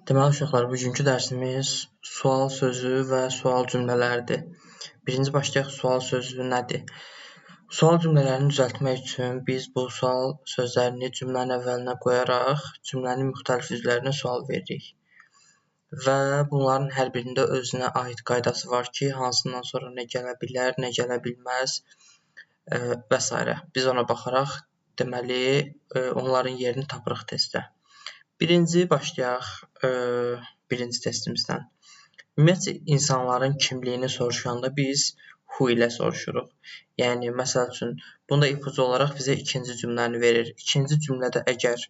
Deməli uşaqlar, bugünkü dərsimiz sual sözü və sual cümlələrdir. Birinci başlayaq, sual sözü nədir? Sual cümlələrini düzəltmək üçün biz bu sual sözlərini cümlənin əvvəlinə qoyaraq cümlənin müxtəlif üzvlərinə sual veririk. Və bunların hər birində özünə aid qaydası var ki, hansından sonra nə gələ bilər, nə gələ bilməz və s. Biz ona baxaraq, deməli, onların yerini tapırıq testdə. Birinci başlayaq birinci testimizdən. Ümumiyyətlə, insanların kimliyini soruşanda biz who ilə soruşuruq. Yəni, məsəl üçün, bunda ipucu olaraq bizə ikinci cümləni verir. İkinci cümlədə əgər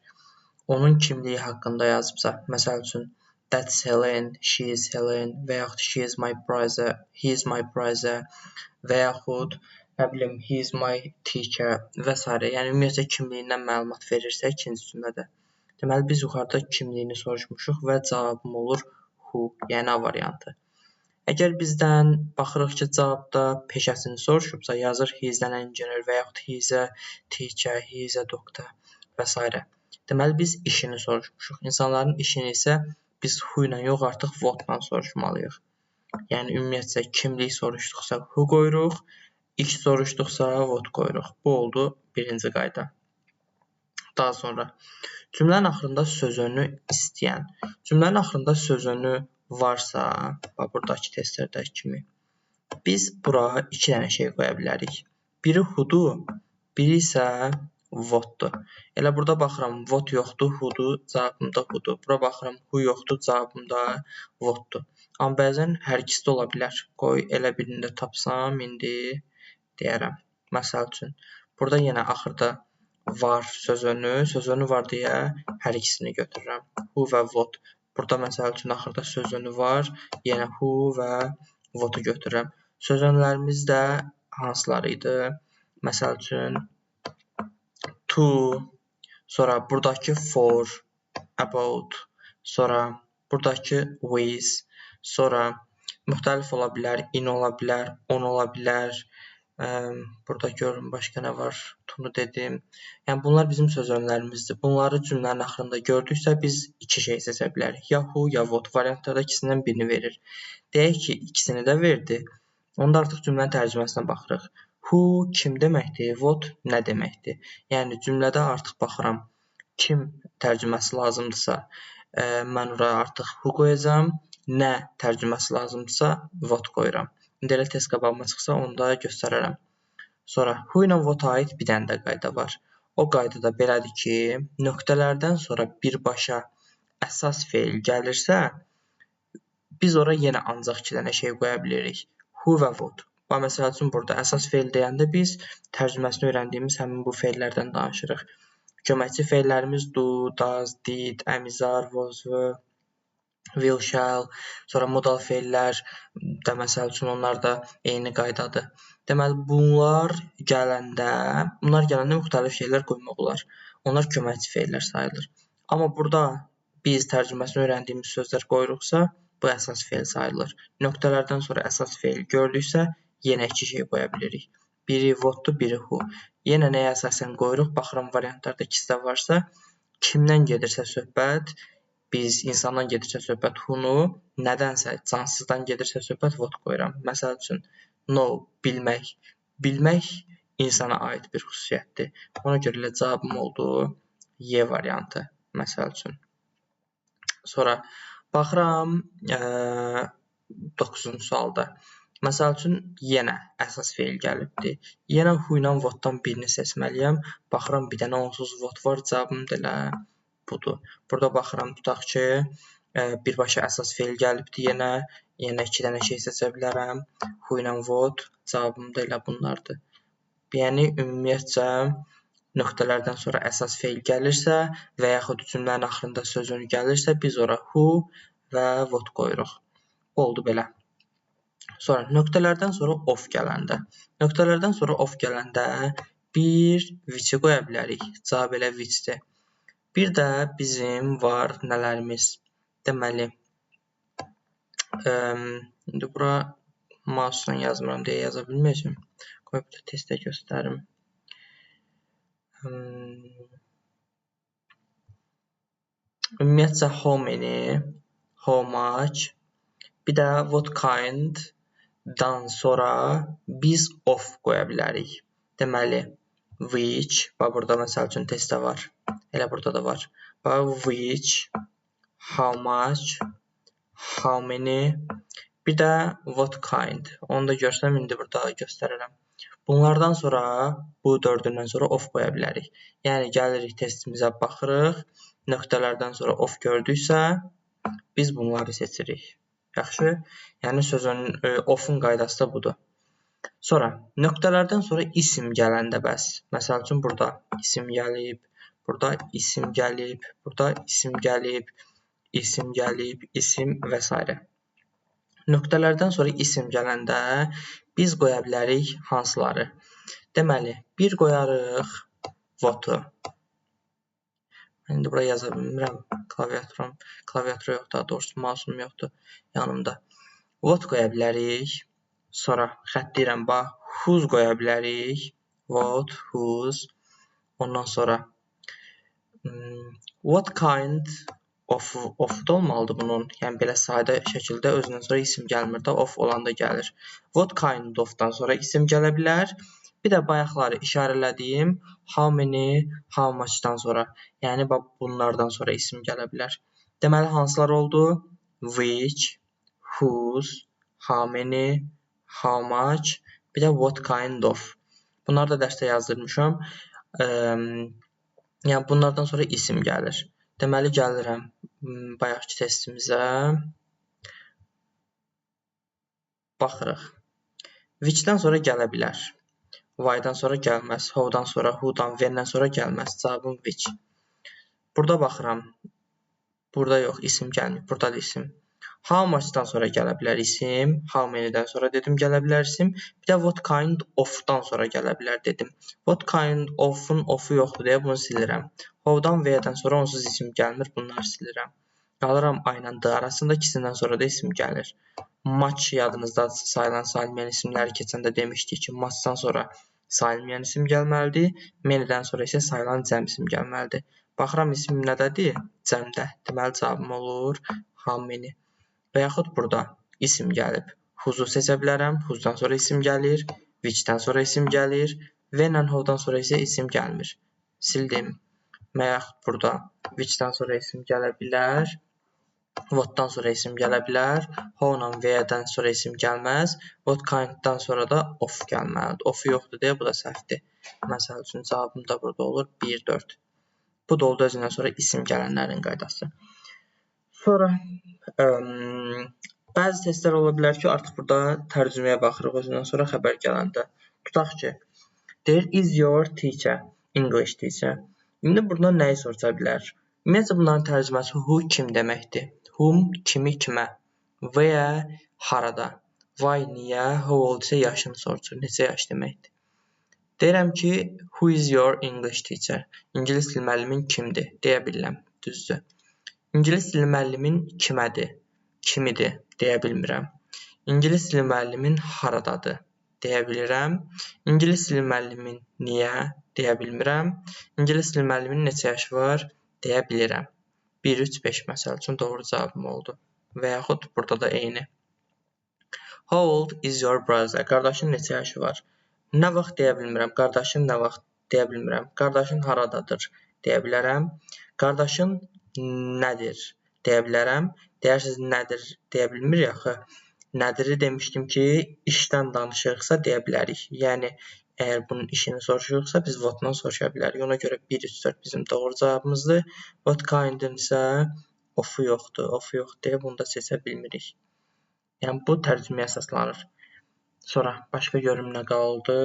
onun kimliyi haqqında yazıbsa, məsəl üçün, that's Helen, she is Helen və yaxud she is my brother, he is my brother və yaxud, nə bilim, he is my teacher və s. Yəni, ümumiyyətlə, kimliyindən məlumat verirsə ikinci cümlədə. Deməli, biz yuxarıda kimliyini soruşmuşuq və cavabım olur who, yəni A variantı. Əgər bizdən baxırıq ki, cavabda peşəsini soruşubsa, yazır he is an engineer və yaxud he is a teacher, he is a doctor və s. Deməli, biz işini soruşmuşuq. İnsanların işini isə biz who ilə yox, artıq what ilə soruşmalıyıq. Yəni, ümumiyyətlə, kimlik soruşduqsa who qoyuruq, iş soruşduqsa what qoyuruq. Bu oldu birinci qayda. Daha sonra, cümlənin axırında sözünü istəyən. Cümlənin axırında sözünü varsa, buradakı testlərdəki kimi, biz bura iki dənə şey qoya bilərik. Biri who'dur, biri isə what'dur. Elə burada baxıram, what yoxdur, who'dur, cavabımda who'dur. Bura baxıram, who yoxdur, cavabımda what'dur. Amma bəzən hər ikisi də ola bilər. Qoy elə birində tapsam, indi deyərəm. Məsəl üçün, burada yenə axırda var sözünü var deyə hər ikisini götürürəm. Who və what. Burada məsəl üçün axırda sözünü var, yenə who və what-u götürürəm. Sözünlərimiz də hansıları idi? Məsəl üçün to, sonra buradakı for, about, sonra buradakı with, sonra müxtəlif ola bilər, in ola bilər, on ola bilər. Burada görün, başqa nə var? Tunu dedim. Yəni, bunlar bizim sözünlərimizdir. Bunları cümlənin axırında gördüksə, biz iki şey seçə bilərik. Ya who, ya what. Variantlarda ikisindən birini verir. Deyək ki, ikisini də verdi. Onda artıq cümlənin tərcüməsinə baxırıq. Who kim deməkdir? What nə deməkdir? Yəni, cümlədə artıq baxıram. Kim tərcüməsi lazımdırsa, mən oraya artıq who qoyacam. Nə tərcüməsi lazımdırsa, what qoyuram. İndi elə test qabağıma çıxsa, onu da göstərərəm. Sonra, who ilə what aid bir dənə də qayda var. O qayda da belədir ki, nöqtələrdən sonra birbaşa əsas feil gəlirsə, biz ora yenə ancaq iki dənə şey qoya bilirik. Who və what. Məsəl üçün, burada əsas feil deyəndə biz tərcüməsini öyrəndiyimiz həmin bu feillərdən danışırıq. Köməkçi feillərimiz do, does, did, am, is, are, was, were, will, shall, sonra modal feillər də məsəl üçün onlar da eyni qaydadır. Deməli, bunlar gələndə müxtəlif şeylər qoymaq olar. Onlar köməkçi feillər sayılır. Amma burada biz tərcüməsini öyrəndiyimiz sözlər qoyuruqsa, bu əsas feil sayılır. Nöqtələrdən sonra əsas feil gördüksə, yenə iki şey qoya bilirik. Biri what'dur, biri who. Yenə nəyə əsasən qoyuruq? Baxıram, variantlarda ikisi də varsa, kimdən gedirsə söhbət, biz insandan gedirsə söhbət who-nu, nədənsə cansızdan gedirsə söhbət what qoyuram. Məsəl üçün, know, bilmək. Bilmək insana aid bir xüsusiyyətdir. Ona görə ilə cavabım oldu Y variantı. Məsəl üçün. Sonra baxıram 9-cu sualda. Məsəl üçün, yenə əsas feil gəlibdir. Yenə who ilə what-dan birini seçməliyəm. Baxıram, bir dənə onsuz what var, cavabım da elə budur. Burada baxıram, tutaq ki, birbaşa əsas feil gəlibdir. Yenə iki dənə şey seçə bilərəm. Who ilə what, cavabım da elə bunlardır. Yəni, ümumiyyətcə, nöqtələrdən sonra əsas feil gəlirsə və yaxud cümlənin axırında sözünü gəlirsə, biz ora who və what qoyuruq. Oldu belə. Sonra, nöqtələrdən sonra of gələndə. Nöqtələrdən sonra of gələndə bir which-i qoya bilərik. Cavab elə which-dir. Bir də bizim var nələrimiz. Deməli, indi bura mouse'dan yazmıram deyə yaza bilməyəcəm. Qoy bir də testdə göstərim. Ümumiyyətcə, how many how much, bir də what kind-dan sonra biz of qoya bilərik. Deməli, which, bax burada məsəl üçün testdə var, elə burada da var. Bax which, how much, how many, bir də what kind. Onu da görsəm, indi burada göstərirəm. Bunlardan sonra, bu dördündən sonra of qoya bilərik. Yəni, gəlirik testimizə baxırıq. Nöqtələrdən sonra of gördüksə, biz bunları seçirik. Yaxşı? Yəni, sözün ofun qaydası da budur. Sonra, nöqtələrdən sonra isim gələndə bəs. Məsəl üçün, burada isim gəlib, burada isim gəlib, burada isim gəlib, isim gəlib, isim və s. Nöqtələrdən sonra isim gələndə biz qoya bilərik hansıları? Deməli, bir qoyarıq what-u. İndi buraya yaza bilmirəm. Klaviatura yoxdur, daha doğrusu mousum yoxdur yanımda. What qoya bilərik. Sonra xətt deyirəm, bax, whose qoya bilərik. What, whose. Ondan sonra what kind of da olmalıdır bunun. Yəni, belə sadə şəkildə özündən sonra isim gəlmir də, of olanda gəlir. What kind of-dan sonra isim gələ bilər. Bir də bayaqları işarələdiyim how many, how much-dan sonra, yəni bunlardan sonra isim gələ bilər. Deməli, hansılar oldu? Which, whose, how many, how much, bir də what kind of. Bunları da dərsdə yazdırmışam. Yəni, bunlardan sonra isim gəlir. Deməli, gəlirəm bayaqki testimizə. Baxırıq. Which-dən sonra gələ bilər. Why-dan sonra gəlməz. How-dan sonra, who-dan, when-dən sonra gəlməz. Cavabım which. Burada baxıram. Burada yox, isim gəlmir. Burada da isim. How much-dan sonra gələ bilər isim. How many-dən sonra dedim gələ bilər isim. Bir də what kind of-dan sonra gələ bilər dedim. What kind of-un of-u yoxdur deyə bunu silirəm. How-dan V-dən sonra onsuz isim gəlmir. Bunları silirəm. Qalıram A ilə D arasında, ikisindən sonra da isim gəlir. Match yadınızda sayılan salimiyən isimləri keçəndə demişdik ki, matchdan sonra salimiyən isim gəlməlidir. Many'dən sonra isə sayılan cəm isim gəlməlidir. Baxıram isim nədədir? Cəmdə. Deməli, cavabım olur how many. Və yaxud burada isim gəlib. Who's-u seçə bilərəm. Who's-dan sonra isim gəlir. Which-dən sonra isim gəlir. When and how-dan sonra isə isim gəlmir. Sildim. Və yaxud burada which-dən sonra isim gələ bilər. What-dan sonra isim gələ bilər. How-la V-dən sonra isim gəlməz. What kind-dan sonra da of gəlməlidir. Of yoxdur deyə bu da səhvdir. Məsəl üçün, cavabım da burada olur 1-4. Bu da oldu özündən sonra isim gələnlərin qaydası. Sonra bəzi testlər ola bilər ki, artıq burada tərcüməyə baxırıq özündən sonra xəbər gələndə. Tutaq ki, there is your teacher, English teacher. İndi buradan nəyi soruşa bilər? Ümumiyyətlə, bunların tərcüməsi who kim deməkdir. Whom, kimi, kimə. Where, harada. Why, niyə, how old isə yaşını soruşur. Neçə yaş deməkdir. Deyirəm ki, who is your English teacher? İngilis dili müəllimin kimdir? Deyə bilirəm. Düzdür. İngilis dili müəllimin kimədir? Kimidir? Deyə bilmirəm. İngilis dili müəllimin haradadır? Deyə bilirəm. İngilis dili müəllimin niyə? Deyə bilmirəm. İngilis dili müəllimin neçə yaşı var? Deyə bilirəm. 1, 3, 5 məsəl üçün doğru cavabım oldu. Və yaxud burada da eyni. How old is your brother? Qardaşın neçə yaşı var? Nə vaxt deyə bilmirəm. Qardaşın nə vaxt deyə bilmirəm. Qardaşın haradadır deyə bilərəm. Qardaşın nədir deyə bilərəm. Deyirsiniz nədir deyə bilmir yaxı. Nədiri demişdim ki, işdən danışırıqsa deyə bilərik. Yəni, əgər bunun işini soruşuruqsa, biz what-dan soruşa bilərik. Ona görə 1, 3, 4 bizim doğru cavabımızdır. What kind-in isə of-u yoxdur. Of-u yoxdur deyə bunu da seçə bilmirik. Yəni, bu tərcüməyə əsaslanır. Sonra, başqa görüm nə qaldı?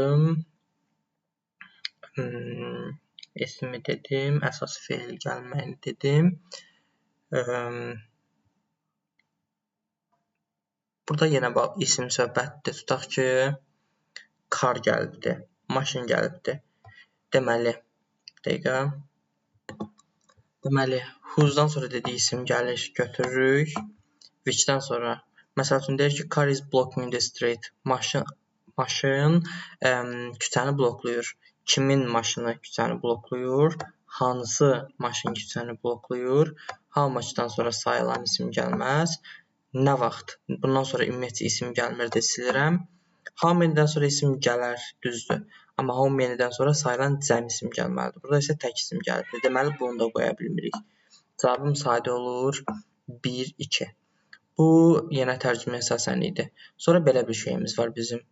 İsmi dedim, əsas feil gəlməyini dedim. Burada yenə isim söhbətdir. Tutaq ki, car gəlibdir, maşın gəlibdir. Deməli, whose-dan sonra dediyi isim gəlir, götürürük. Which-dən sonra, məsəl üçün deyir ki, car is blocking the street. Maşın küçəni bloklayır. Kimin maşını küçəni bloklayır? hansı maşın küçəni bloklayır, how much-dan sonra sayılan isim gəlməz, nə vaxt, bundan sonra ümumiyyətcə isim gəlmir də silirəm, how many-dən sonra isim gələr, düzdür, amma how many-dən sonra sayılan cəm isim gəlməlidir. Burada isə tək isim gəlir. Deməli, bunu da qoya bilmirik. Cavabım sadə olur, 1, 2. Bu, yenə tərcümə əsasən idi. Sonra belə bir şeyimiz var bizim.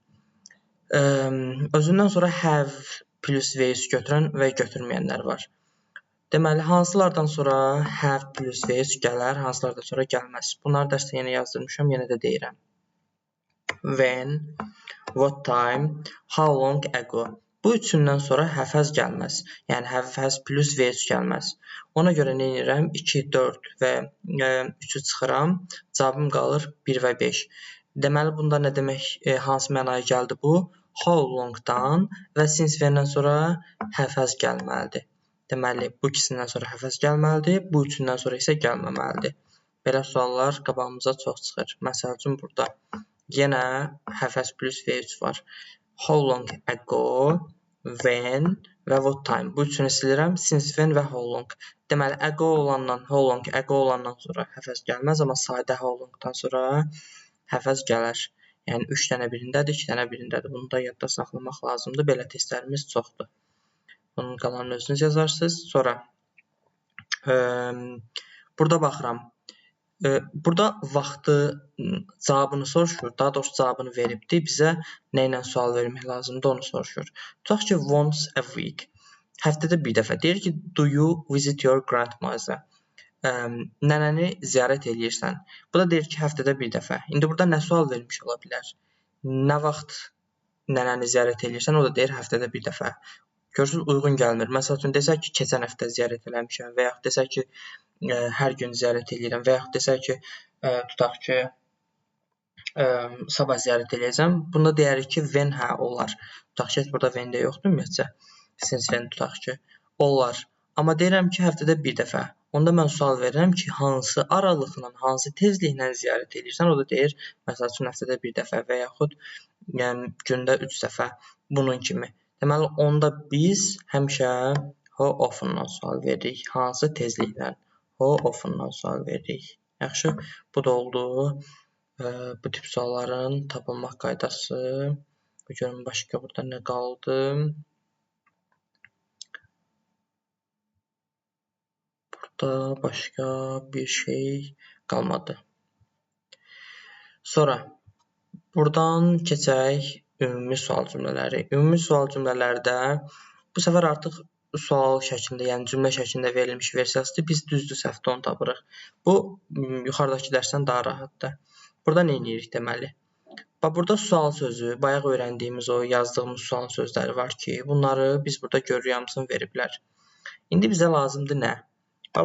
Özündən sonra have plus VS götürən və götürməyənlər var. Deməli, hansılardan sonra have plus VS gələr, hansılardan sonra gəlməz. Bunları dərsdə yenə yazdırmışam, yenə də deyirəm. When, what time, how long ago. Bu üçündən sonra have has gəlməz. Yəni, have has plus VS gəlməz. Ona görə nə edirəm? 2, 4 və 3-ü çıxıram. Cavabım qalır 1 və 5. Deməli, bunda nə demək, hansı mənaya gəldi bu? How long-dan və since when-dən sonra have has gəlməlidir. Deməli, bu ikisindən sonra have has gəlməlidir, bu üçündən sonra isə gəlməməlidir. Belə suallar qabağımıza çox çıxır. Məsəl üçün, burada yenə have has plus V3 var. How long ago, when və what time. Bu üçünü silirəm, since when və how long. Deməli, ago olandan, how long, ago olandan sonra have has gəlməz, amma sadə how long-dan sonra have has gələr. Yəni, 3 dənə birindədir, 2 dənə birindədir. Bunu da yadda saxlamaq lazımdır. Belə testlərimiz çoxdur. Bunun qalanını özünüz yazarsınız. Sonra, burada baxıram. Burada vaxtı, cavabını soruşur. Daha doğrusu cavabını veribdir. Bizə nə ilə sual vermək lazımdır, onu soruşur. Tutaq ki, once a week. Həftədə bir dəfə. Deyir ki, do you visit your grandmother? Nənəni ziyarət eləyirsən. Bu da deyir ki, həftədə bir dəfə. İndi burada nə sual vermiş ola bilər? Nə vaxt nənəni ziyarət eləyirsən? O da deyir, həftədə bir dəfə. Görürsünüz, uyğun gəlmir. Məsəl üçün, desək ki, keçən həftə ziyarət eləmişəm və yaxud desək ki, hər gün ziyarət eləyirəm və yaxud desək ki, tutaq ki, sabah ziyarət eləyəcəm. Bunda deyərik ki, when hə, olar. Tutaq ki, burada when də yoxdur ümumiyyətcə. Since when tutaq ki, olar. Amma deyirəm ki, həftədə bir dəfə. Onda mən sual verirəm ki, hansı aralıqla, hansı tezliklə ziyarət edirsən? O da deyir, məsəl üçün, həftədə bir dəfə və yaxud gündə 3 dəfə bunun kimi. Deməli, onda biz həmişə how often-dan sual veririk. Hansı tezliklə? How often-dan sual veririk. Yaxşı, bu da oldu. Bu tip sualların tapılmaq qaydası. Görün, başqa burada nə qaldı? Burada başqa bir şey qalmadı. Sonra, buradan keçək ümumi sual cümlələri. Ümumi sual cümlələrdə bu səfər artıq sual şəklində, yəni cümlə şəklində verilmiş versiyasıdır. Biz düzdür, səhvdə onu tapırıq. Bu, yuxarıdakı dərsdən daha rahatdır. Burada nə edirik deməli? Burada sual sözü, bayaq öyrəndiyimiz o yazdığımız sual sözləri var ki, bunları biz burada görürük, hamısını veriblər. İndi bizə lazımdır nə?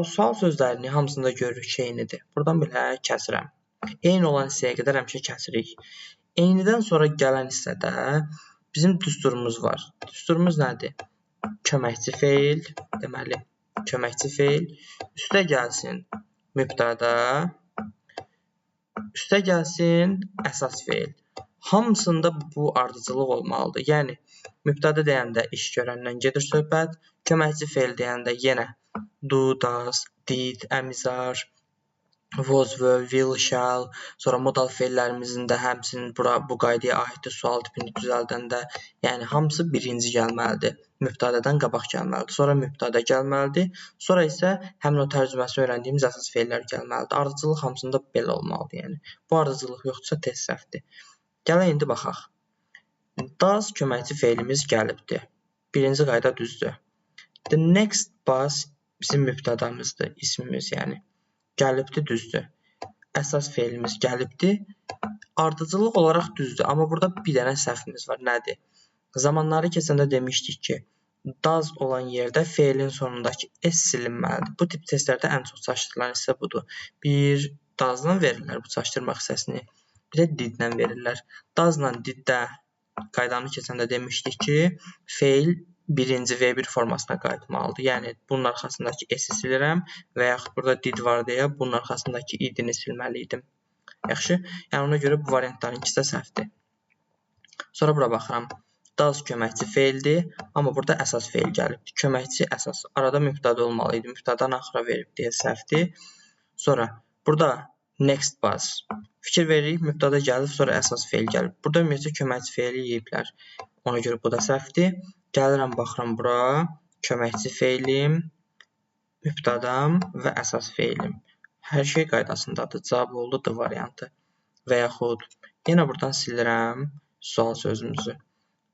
Sual sözlərini hamısında görürük ki, eynidir. Buradan belə kəsirəm. Eyni olan hissəyə qədər həmişə kəsirik. Eynidən sonra gələn hissədə bizim düsturumuz var. Düsturumuz nədir? Köməkçi feil, deməli, köməkçi feil. Üstə gəlsin mübtəda, üstə gəlsin əsas feil. Hamısında bu ardıcıllıq olmalıdır. Yəni, mübtəda deyəndə iş görəndən gedir söhbət, köməkçi feil deyəndə yenə do, does, did, əmizar, was, were, will, shall, sonra modal feillərimizin də həmsinin bu qaydaya aiddir sual tipini düzəldəndə, yəni hamısı birinci gəlməlidir. Mübtədadan qabaq gəlməlidir. Sonra mübtəda gəlməlidir. Sonra isə həmin o tərcüməsi öyrəndiyimiz əsas feillər gəlməlidir. Ardıcıllıq hamısında belə olmalıdır. Yəni, bu ardıcıllıq yoxdursa tez səhvdir. Gələk indi baxaq. Does köməkçi feilimiz gəlibdir. Birinci qayda düzdür. The next bus bizim mübtədamızdır, ismimiz yəni. Gəlibdir, düzdür. Əsas feilimiz gəlibdir. Ardıcıllıq olaraq düzdür. Amma burada bir dənə səhvimiz var. Nədir? Zamanları keçəndə demişdik ki, does olan yerdə feilin sonundakı s silinməlidir. Bu tip testlərdə ən çox çaşdırılan hissə budur. Bir, does-la verirlər bu çaşdırmaq hissəsini. Bir də did-lə verirlər. Does-la did-də qaydanı keçəndə demişdik ki, feil birinci V1 formasına qayıtmalıdır. Yəni, bunun arxasındakı S-i silirəm və yaxud burada did var deyə bunun arxasındakı id-ni silməliydim. Yaxşı? Yəni, ona görə bu variantların ikisi də səhvdir. Sonra bura baxıram. Does köməkçi feildir, amma burada əsas feil gəlibdir. Köməkçi əsas. Arada mübtəda olmalı idi. Mübtədanı axıra verib deyə səhvdir. Sonra burada next was. Fikir veririk, mübtəda gəlib, sonra əsas feil gəlib. Burada ümumiyyətcə köməkçi feili yeyiblər. Ona görə bu da səhvdir. Gəlirəm, baxıram bura. Köməkçi feilim, mübtədam və əsas feilim. Hər şey qaydasındadır. Cavab oldu D variantı. Və yaxud yenə buradan silirəm sual sözümüzü.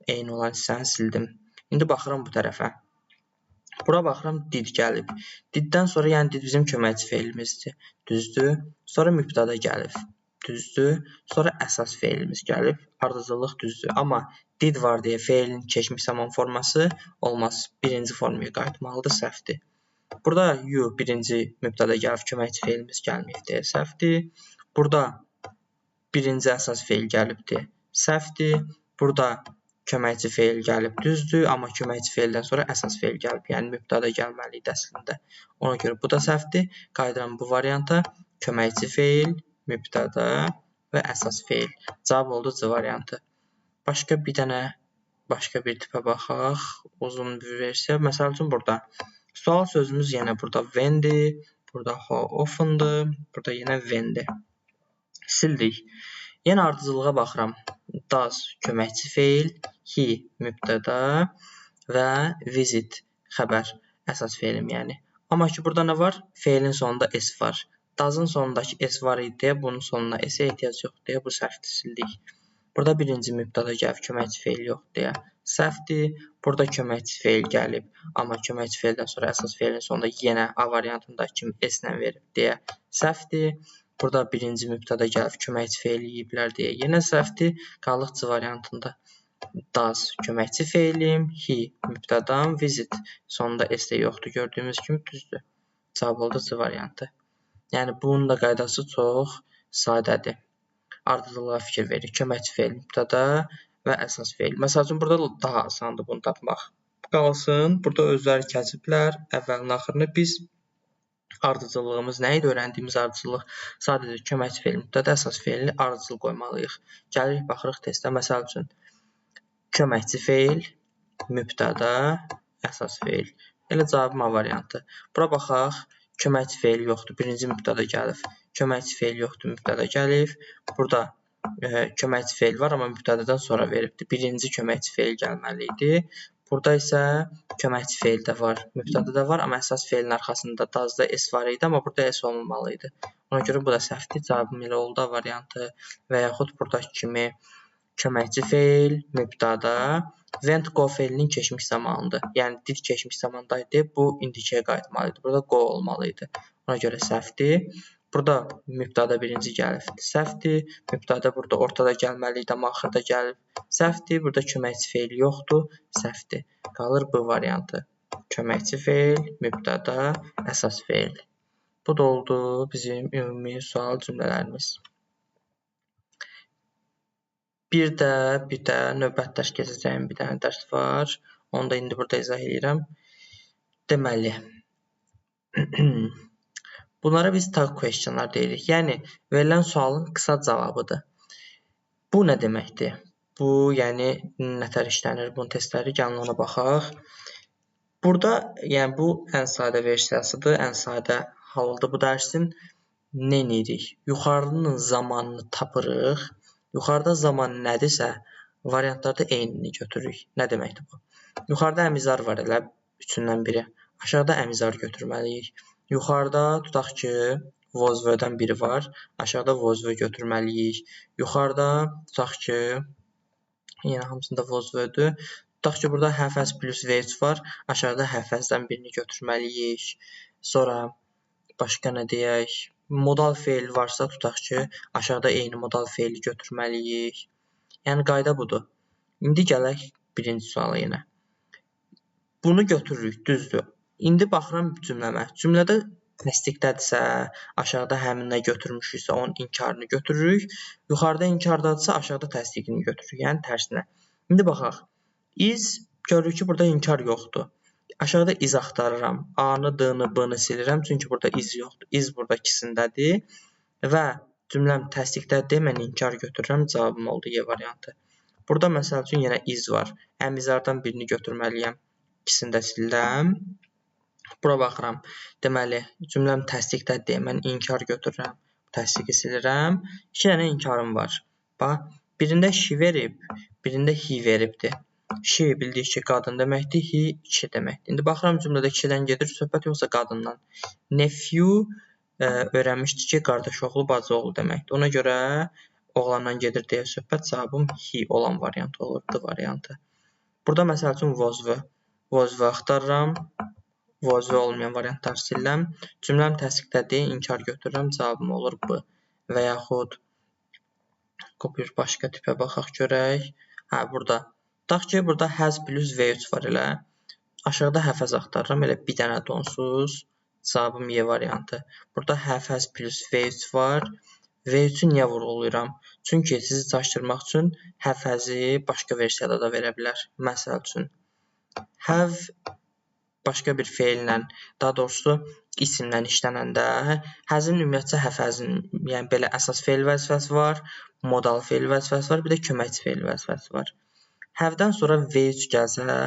Eyni olan hissəni sildim. İndi baxıram bu tərəfə. Bura baxıram did gəlib. Diddən sonra yəni did bizim köməkçi feilimizdir. Düzdür. Sonra mübtəda gəlib. Düzdür. Sonra əsas feilimiz gəlib. Ardıcıllıq düzdür. Amma did var deyə feilin keçmiş zaman forması olmaz. Birinci formaya qayıtmalıdır. Səhvdir. Burada you birinci mübtəda gəlib. Köməkçi feilimiz gəlməyib deyə səhvdir. Burada birinci əsas feil gəlibdir. Səhvdir. Burada köməkçi feil gəlib, düzdür, amma köməkçi feildən sonra əsas feil gəlib. Yəni mübtəda gəlməli idi əslində. Ona görə bu da səhvdir. Qayıdıram bu varianta. Köməkçi feil, mübtəda və əsas feil. Cavab oldu C variantı. Başqa bir tipə baxaq. Uzun bir versiya. Məsəl üçün burada sual sözümüz yenə burada when'dir, burada how often'dır, burada yenə when'dir. Sildik. Yenə ardıcılığa baxıram. Does köməkçi feil, he mübtəda və visit xəbər əsas feilim yəni. Amma ki burada nə var? Feilin sonunda s var. Does'ın sonundakı s var idi deyə bunun sonuna s-ə ehtiyac yoxdur deyə bu səhvdir, sildik. Burada birinci mübtəda gəlib, köməkçi feil yoxdur deyə səhvdir. Burada köməkçi feil gəlib, amma köməkçi feildən sonra əsas feilin sonunda yenə A variantındakı kimi s-lə verib deyə səhvdir. Burada birinci mübtəda gəlib, köməkçi feili yeyiblər deyə yenə səhvdir. Qalıq C variantında. Does köməkçi feilim, he mübtədam, visit sonunda s də yoxdur. Gördüyümüz kimi düzdür. Cavab oldu C variantı. Yəni bunun da qaydası çox sadədir. Ardıcılığa fikir verir. Köməkçi feil, mübtəda və əsas feil. Məsəl üçün burada daha asandır bunu tapmaq. Qalsın, burada özləri kəsiblər. Əvvəlin axırını biz ardıcıllığımız nə idi? Öyrəndiyimiz ardıcıllıq sadəcə köməkçi feil, mübtəda, əsas feilli ardıcıl qoymalıyıq. Gəlirik, baxırıq testdə. Məsəl üçün köməkçi feil, mübtəda, əsas feil. Elə cavabım A variantı. Bura baxaq. Köməkçi feil yoxdur. Birinci mübtəda gəlib. Köməkçi feil yoxdur. Mübtəda gəlib. Burada köməkçi feil var, amma mübtədadan sonra veribdir. Birinci köməkçi feil gəlməli idi. Burada isə köməkçi feil də var. Mübtəda da var, amma əsas feilin arxasında does-da s var idi, amma burada s olmamalı idi. Ona görə bu da səhvdir. Cavabım elə oldu A variantı. Və yaxud buradakı kimi köməkçi feil, mübtəda, went go feilinin keçmiş zamanıdır. Yəni did keçmiş zamandaydı, bu indikiyə qayıtmalıydı. Burada go olmalı idi. Ona görə səhvdir. Burada mübtəda birinci gəlibdir. Səhvdir. Mübtəda burada ortada gəlməli idi, amma axırda gəlib. Səhvdir. Burada köməkçi feil yoxdur. Səhvdir. Qalır bu variantı. Köməkçi feil, mübtəda, əsas feil. Bu da oldu bizim ümumi sual cümlələrimiz. Bir də növbəti dərs keçəcəyim bir dənə dərs var. Onu da indi burada izah edirəm. Deməli, bunlara biz tag questionlar deyirik. Yəni, verilən sualın qısa cavabıdır. Bu nə deməkdir? Bu, yəni, nətər işlənir? Bunun testləri, gəlin ona baxaq. Burada, yəni, bu ən sadə versiyasıdır, ən sadə halıdır bu dərsin. Nə edirik? Yuxarının zamanını tapırıq. Yuxarıda zaman nədirsə, variantlarda eynini götürürük. Nə deməkdir bu? Yuxarıda əmizar var elə, üçündən biri. Aşağıda əmizar götürməliyik. Yuxarıda tutaq ki, vozvödən biri var. Aşağıda vozvö götürməliyik. Yuxarıda tutaq ki, yenə hamısında vozvödür. Tutaq ki, burada həfəz plus vec var. Aşağıda həfəzdən birini götürməliyik. Sonra başqa nə deyək? Modal feil varsa, tutaq ki, aşağıda eyni modal feili götürməliyik. Yəni, qayda budur. İndi gələk birinci suala yenə. Bunu götürürük, düzdür. İndi baxıram cümləmə. Cümlədə təsdiqdədirsə, aşağıda həmin nə götürmüşüksə, onun inkarını götürürük. Yuxarıda inkardadırsa, aşağıda təsdiqini götürürük. Yəni, tərsinə. İndi baxaq. Is, görürük ki, burada inkar yoxdur. Aşağıda iz axtarıram. A-nı, D-nı, B-nı silirəm. Çünki burada iz yoxdur. İz burada ikisindədir. Və cümləm təsdiqdədir. Mən inkar götürürəm. Cavabım oldu Y variantı. Burada məsəl üçün yenə is var. Əmizardan birini götürməliyəm. İkisini də sildim. Bura baxıram. Deməli, cümləm təsdiqdədir. Mən inkar götürürəm. Təsdiqi silirəm. 2 dənə inkarım var. Bax, birində she verib, birində he veribdir. She bildik ki, qadın deməkdir, he kişi deməkdir. İndi baxıram cümlədə kişidən gedir söhbət yoxsa qadından. Nephew öyrənmişdik ki, qardaş oğlu, bacı oğlu deməkdir. Ona görə oğlandan gedir deyə söhbət cavabım he olan variantı olur, D variantı. Burada məsəl üçün was axtarıram. Was olmayan variantları siləm. Cümləm təsdiqdədir, inkar götürürəm, cavabım olur B. Və yaxud bir başqa tipə baxaq görək. Hə, burada. Tutaq ki, burada has plus V3 var elə. Aşağıda həfəz axtarıram, elə bir dənə donsuz. Cavabım Y variantı. Burada həfəz plus V3 var. V3-ü niyə vurğulayıram? Çünki sizi çaşdırmaq üçün həfəzi başqa versiyada da verə bilər. Məsəl üçün, have başqa bir feillə, daha doğrusu isimlə işlənəndə, həzin ümumiyyətcə həfəzin, yəni belə əsas feil vəzifəsi var, modal feil vəzifəsi var, bir də köməkçi feil vəzifəsi var. Have-dən sonra V3 gəlsə,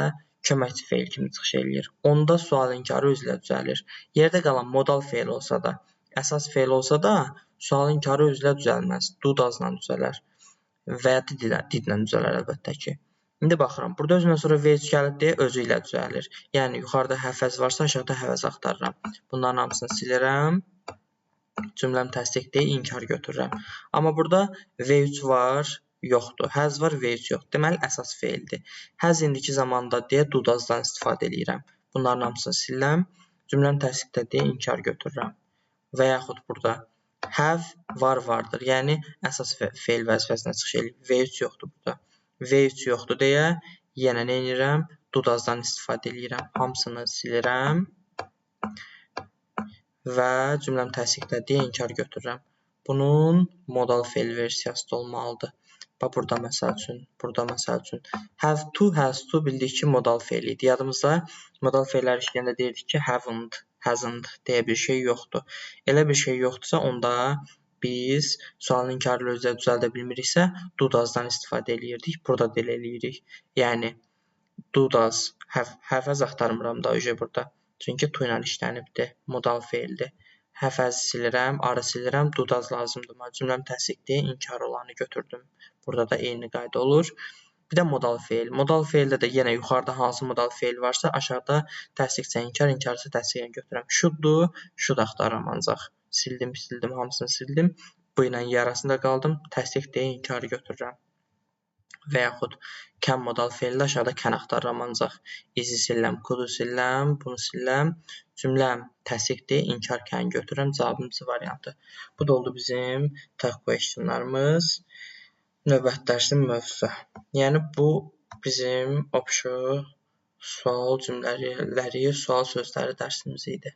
köməkçi feil kimi çıxış eləyir. Onda sual inkarı özlə düzəlir. Yerdə qalan modal feil olsa da, əsas feil olsa da, sual inkarı özlə düzəlməz. Do does-la düzələr. Və ya didlə düzələr əlbəttə ki. İndi baxıram. Burada özündən sonra V3 gəlib deyə özü ilə düzəlir. Yəni, yuxarıda həfəz varsa, aşağıda həvəz axtarıram. Bunların hamısını silirəm. Cümləm təsdiqdir, inkar götürürəm. Amma burada V3 var, yoxdur. Həz var, V3 yoxdur. Deməli, əsas feildir. Həz indiki zamanda deyə do does-dan istifadə edirəm. Bunların hamısını silirəm. Cümləm təsdiqdədir, inkar götürürəm. Və yaxud burada have vardır. Yəni, əsas feil vəzifəsinə çıxış edir. V3 yoxdur burada. V3 yoxdur deyə yenə nə edirəm? Do does-dan istifadə edirəm. Hamısını silirəm və cümləm təsdiqdədir, inkar götürürəm. Bunun modal feil versiyası da olmalıdır. Bax, burada məsəl üçün have to, has to bildik ki, modal feil idi. Yadımızda modal feillər işləyəndə deyirdik ki, haven't, hasn't deyə bir şey yoxdur. Elə bir şey yoxdursa, onda biz sualın inkarını özlə düzəldə bilmiriksə, do does-dan istifadə eləyirdik. Burada da elə eləyirik. Yəni, do does, həfəz axtarmıram da burada. Çünki to ilə işlənibdir, modal feildir. Həfəzi silirəm, arı silirəm, do does lazımdır. Cümləm təsdiqdir, inkar olanı götürdüm. Burada da eyni qayda olur. Bir də modal feil. Modal feildə də yenə yuxarıda hansı modal feil varsa, aşağıda təsdiqsə inkar, inkarsa təsdiqən götürürəm. Should-dur, should axtarıram ancaq. Sildim, hamısını sildim. Bu ilə Y arasında qaldım. Təsdiqdir, inkarı götürürəm. Və yaxud can modal feildə aşağıda can axtarıram ancaq. Is-i siləm, could-u siləm, bunu siləm. Cümləm təsdiqdir, inkar can götürürəm. Cavabım C variantı. Bu da oldu bizim tag questionlarımız. Növbəti dərsin mövzusu. Yəni, bu bizim sual cümlələri, sual sözləri dərsimiz idi.